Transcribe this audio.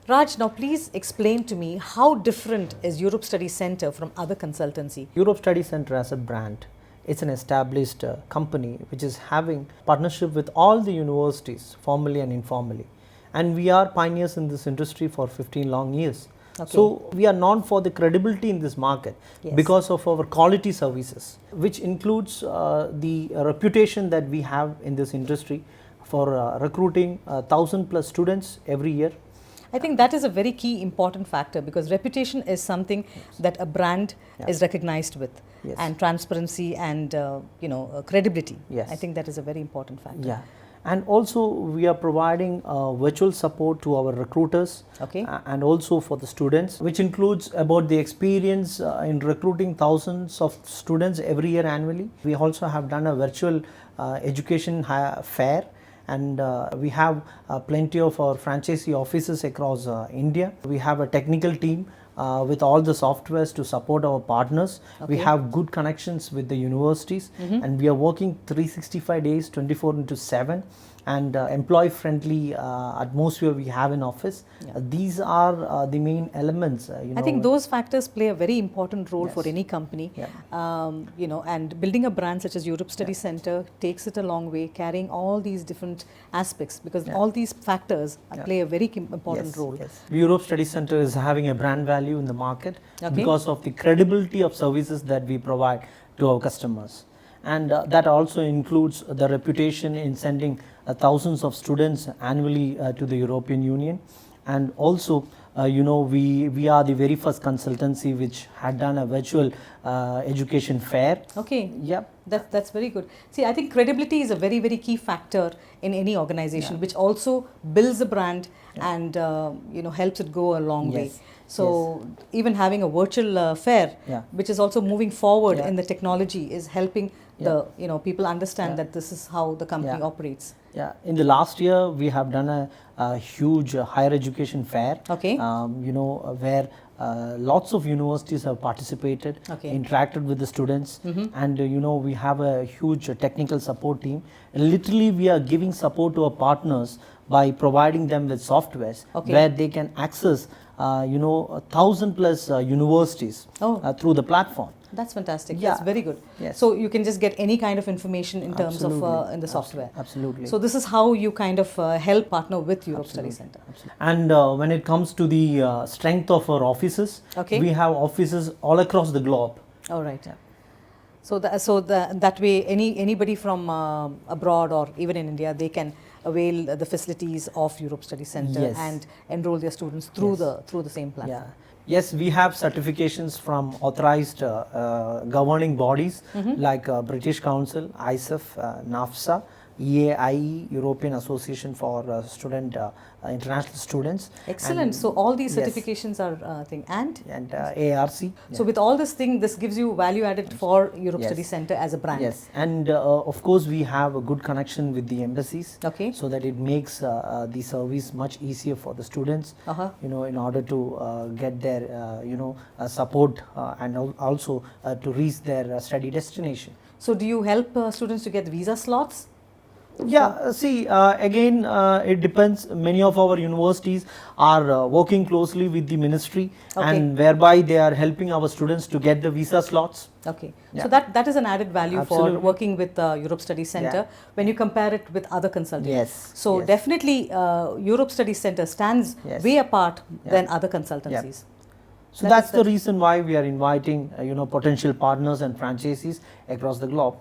Raj, now please explain to me how different is Europe Study Center from other consultancy? Europe Study Center as a brand, it's an established company which is having partnership with all the universities, formally and informally. And we are pioneers in this industry for 15 long years. Okay. So we are known for the credibility in this market because of our quality services, which includes the reputation that we have in this industry for recruiting 1,000 plus students every year. I think that is a very key important factor, because reputation is something that a brand is recognized with, and transparency and credibility. I think that is a very important factor. Yeah. And also we are providing virtual support to our recruiters, and also for the students, which includes about the experience in recruiting thousands of students every year annually. We also have done a virtual education fair, and we have plenty of our franchisee offices across India. We have a technical team with all the softwares to support our partners. We have good connections with the universities, and we are working 365 days 24/7, and employee friendly atmosphere we have in office. These are the main elements. I think those factors play a very important role for any company. And building a brand such as Europe Study Center takes it a long way, carrying all these different aspects, because all these factors play a very important role. Europe Study Center is having a brand value in the market because of the credibility of services that we provide to our customers. And that also includes the reputation in sending thousands of students annually to the European Union. And also, we are the very first consultancy which had done a virtual education fair. That's very good. See, I think credibility is a very, very key factor in any organization, which also builds a brand and helps it go a long way. So even having a virtual fair, which is also moving forward in the technology, is helping the people understand that this is how the company operates. In the last year, we have done a huge higher education fair. Where lots of universities have participated, interacted with the students, and we have a huge technical support team. Literally, we are giving support to our partners by providing them with softwares where they can access 1,000 plus universities through the platform. That's fantastic. That's very good. So you can just get any kind of information in terms of in the software. Absolutely. So this is how you kind of help partner with Europe Study Center. And when it comes to the strength of our offices, we have offices all across the globe. All right. So that way anybody from abroad or even in India, they can avail the facilities of Europe Study Center and enroll their students through the same platform. Yes, we have certifications from authorized governing bodies like British Council, ISEF, NAFSA, EAIE, European Association for International Students. Excellent. So all these certifications are and ARC. So with all this thing, this gives you value added for Europe Study Center as a brand. Yes, and of course we have a good connection with the embassies. So that it makes the service much easier for the students. In order to get their support and also to reach their study destination. So do you help students to get visa slots? See, again, it depends. Many of our universities are working closely with the ministry, and whereby they are helping our students to get the visa slots. So that is an added value for working with Europe Study Center when you compare it with other consultants. So definitely Europe Study Center stands way apart than other consultancies. So that's the reason why we are inviting potential partners and franchisees across the globe.